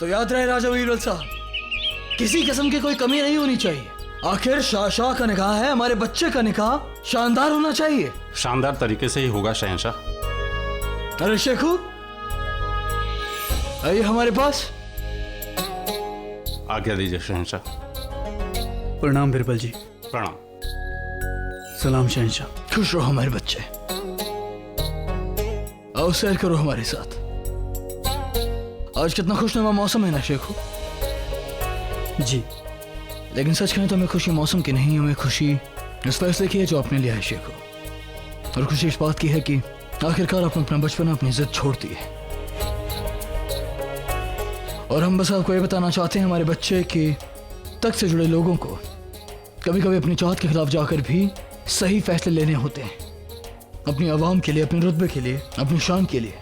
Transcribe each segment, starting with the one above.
तो याद रहे राजा वीरबल साहब, किसी किस्म की कोई कमी नहीं होनी चाहिए। आखिर शाह का निकाह है, हमारे बच्चे का निकाह शानदार होना चाहिए। शानदार तरीके से ही होगा शहंशाह। अरे शेखू, आइए हमारे पास। आज्ञा दीजिए शहंशाह। प्रणाम बीरबल जी। प्रणाम। सलाम शहंशाह। खुश रहो हमारे बच्चे, आओ सैर करो हमारे साथ। आज कितना खुशनुमा मौसम है ना शेखू। जी, लेकिन सच कहें तो हमें खुशी मौसम की नहीं, हमें खुशी इस फैसले की है जो आपने लिया है शेखू। और खुशी इस बात की है कि आखिरकार आपने अपना बचपन, अपनी जिद छोड़ दी है। और हम बस आपको ये बताना चाहते हैं हमारे बच्चे कि तख्त से जुड़े लोगों को कभी कभी अपनी चाहत के खिलाफ जाकर भी सही फैसले लेने होते हैं, अपनी आवाम के लिए, अपने रुतबे के लिए, अपनी शान के लिए।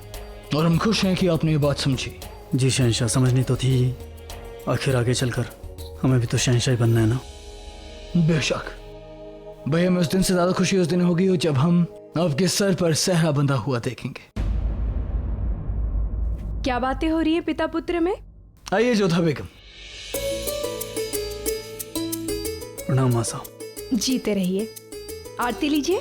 और हम खुश हैं कि आपने ये बात समझी। जी शहंशाह, समझनी तो थी, आखिर आगे चलकर हमें भी तो शहंशाह बनना है ना। बेशक भाई, हमें उस दिन से ज्यादा खुशी उस दिन होगी जब हम आपके सर पर सहरा बंधा हुआ देखेंगे। क्या बातें हो रही है पिता पुत्र में? आइए जोधा बेगम। प्रणाम मां साहब। जीते रहिए। आरती लीजिए।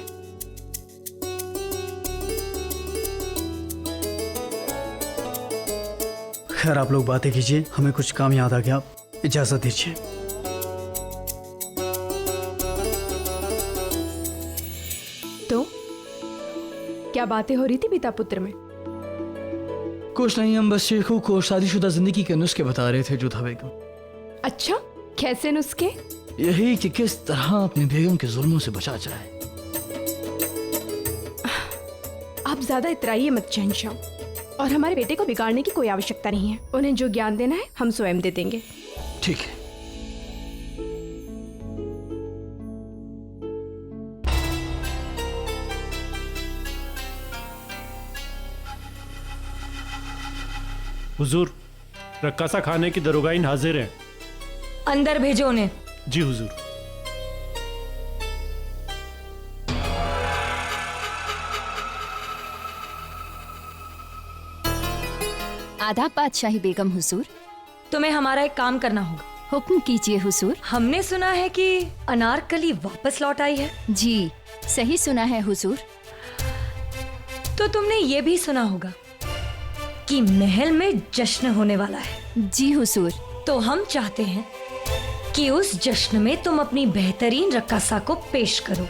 खैर आप लोग बातें कीजिए, हमें कुछ काम याद आ गया, इजाजत दीजिए। तो क्या बातें हो रही थी पिता पुत्र में? कुछ नहीं, हम बस शेखू को शादीशुदा जिंदगी के नुस्खे बता रहे थे जोधा बेगम। अच्छा, कैसे नुस्खे? यही कि किस तरह अपनी बेगम के जुल्मों से बचा जाए। आप ज्यादा इतराइए मत शहंशाह, और हमारे बेटे को बिगाड़ने की कोई आवश्यकता नहीं है। उन्हें जो ज्ञान देना है हम स्वयं दे देंगे। ठीक है। हुजूर, रक्कासा खाने की दरोगाइन हाजिर है। अंदर भेजो उन्हें। जी हुजूर। आदाब बादशाही बेगम हुजूर। तुम्हें हमारा एक काम करना होगा। हुक्म कीजिए हुजूर। हमने सुना है कि अनारकली वापस लौट आई है। जी सही सुना है हुजूर। तो तुमने ये भी सुना होगा कि महल में जश्न होने वाला है। जी हुजूर। तो हम चाहते हैं कि उस जश्न में तुम अपनी बेहतरीन रक्कासा को पेश करो,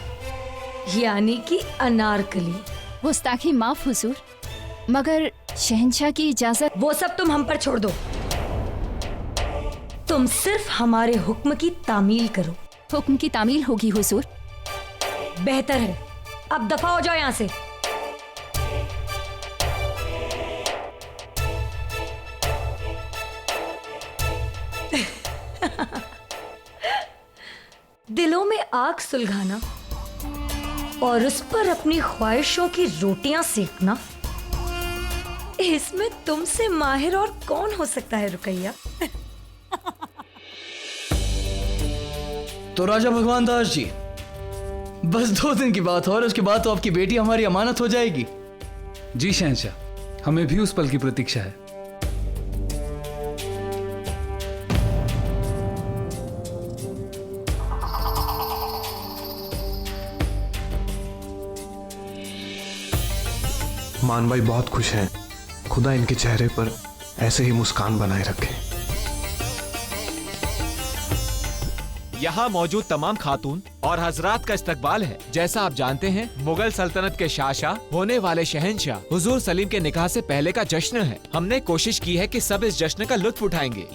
यानी कि अनारकली। गुस्ताखी माफ हुजूर, मगर शहंशाह की इजाजत। वो सब तुम हम पर छोड़ दो। तुम सिर्फ हमारे हुक्म की तामील करो। हुक्म की तामील होगी हुजूर। बेहतर है, अब दफा हो जाओ यहाँ से। दिलों में आग सुलगाना और उस पर अपनी ख्वाहिशों की रोटियां सेकना, इसमें तुमसे माहिर और कौन हो सकता है रुकैया। तो राजा भगवान दास जी, बस 2 दिन की बात और उसके बाद तो आपकी बेटी हमारी अमानत हो जाएगी। जी शहंशाह, हमें भी उस पल की प्रतीक्षा है। मान भाई बहुत खुश हैं। खुदा इनके चेहरे पर ऐसे ही मुस्कान बनाए रखे। यहाँ मौजूद तमाम खातून और हजरात का इस्तकबाल है। जैसा आप जानते हैं, मुगल सल्तनत के शाह होने वाले शहंशाह हुजूर सलीम के निकाह से पहले का जश्न है। हमने कोशिश की है कि सब इस जश्न का लुत्फ उठाएंगे।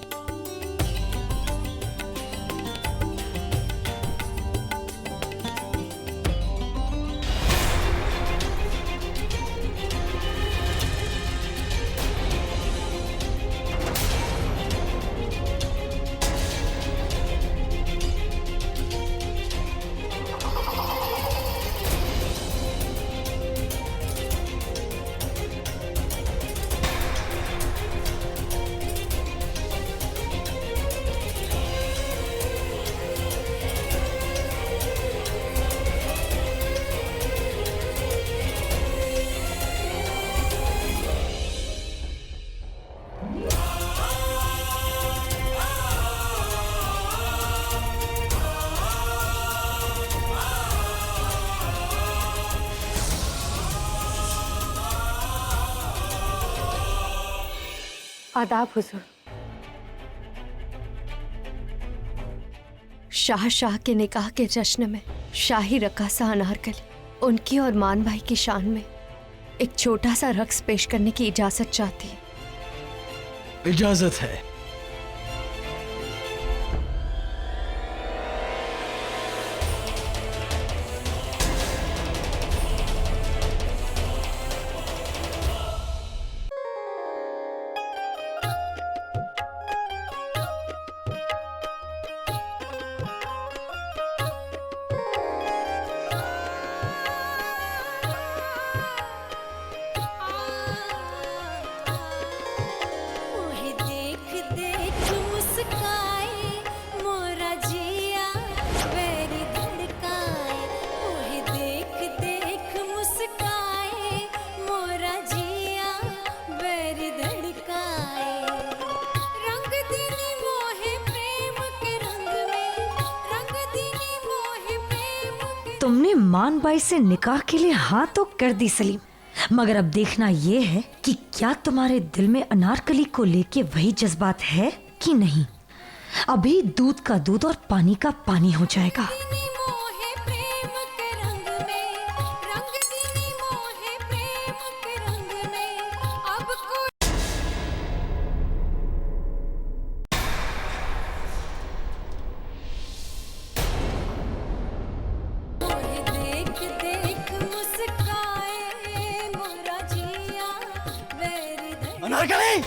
आदाब हुजूर। शाह के निकाह के जश्न में शाही रकासा अनारकली उनकी और मान भाई की शान में एक छोटा सा रक्स पेश करने की इजाजत चाहती है। इजाजत है। तुमने मान बाई से निकाह के लिए हाँ तो कर दी सलीम, मगर अब देखना ये है कि क्या तुम्हारे दिल में अनारकली को लेके वही जज्बात है कि नहीं। अभी दूध का दूध और पानी का पानी हो जाएगा। अनारकली!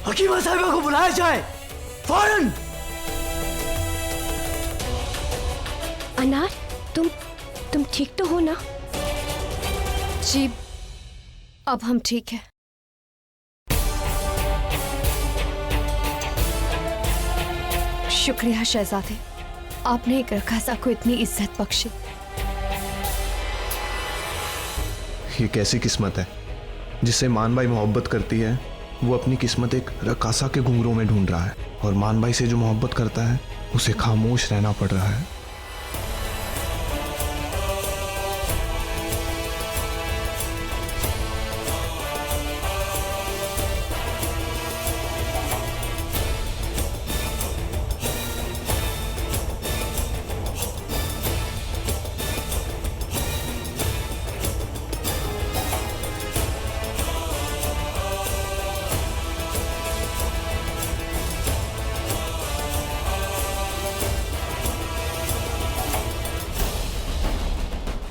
हकीमा साहिबा को बुलाया जाए फौरन। अनार, तुम ठीक तो हो ना? जी, अब हम ठीक हैं। शुक्रिया शहजादे, आपने एक रकासा को इतनी इज्जत बख्शी। ये कैसी किस्मत है जिससे मान भाई मोहब्बत करती है। वो अपनी किस्मत एक रकासा के घुंघरों में ढूंढ रहा है और मान भाई से जो मोहब्बत करता है उसे खामोश रहना पड़ रहा है।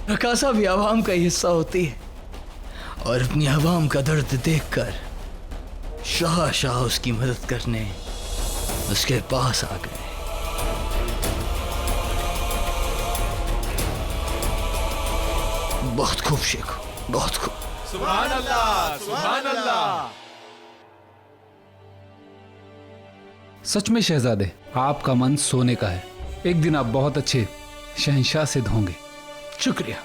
रकासा भी आवाम का ही हिस्सा होती है और अपनी आवाम का दर्द देखकर शाह उसकी मदद करने उसके पास आ गए। बहुत खूब शेखो, बहुत खूब। सुभान अल्लाह, सुभान अल्लाह। सच में शहजादे, आपका मन सोने का है। एक दिन आप बहुत अच्छे शहंशाह सिद्ध होंगे। शुक्रिया।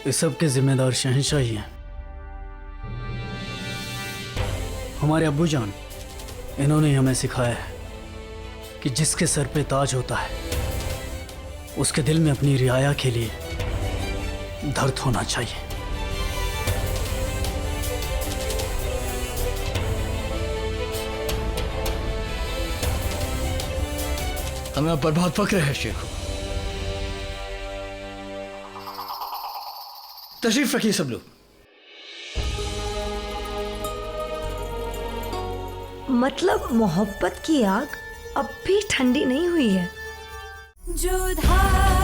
इस सब के जिम्मेदार शहंशाह ही हैं। हमारे अब्बू जान, इन्होंने हमें सिखाया है कि जिसके सर पे ताज होता है उसके दिल में अपनी रियाया के लिए दर्द होना चाहिए। हमें आप पर बहुत फक्र है शेखो। तशरीफ रखिए सब लोग। मतलब मोहब्बत की आग अब भी ठंडी नहीं हुई है। जो धार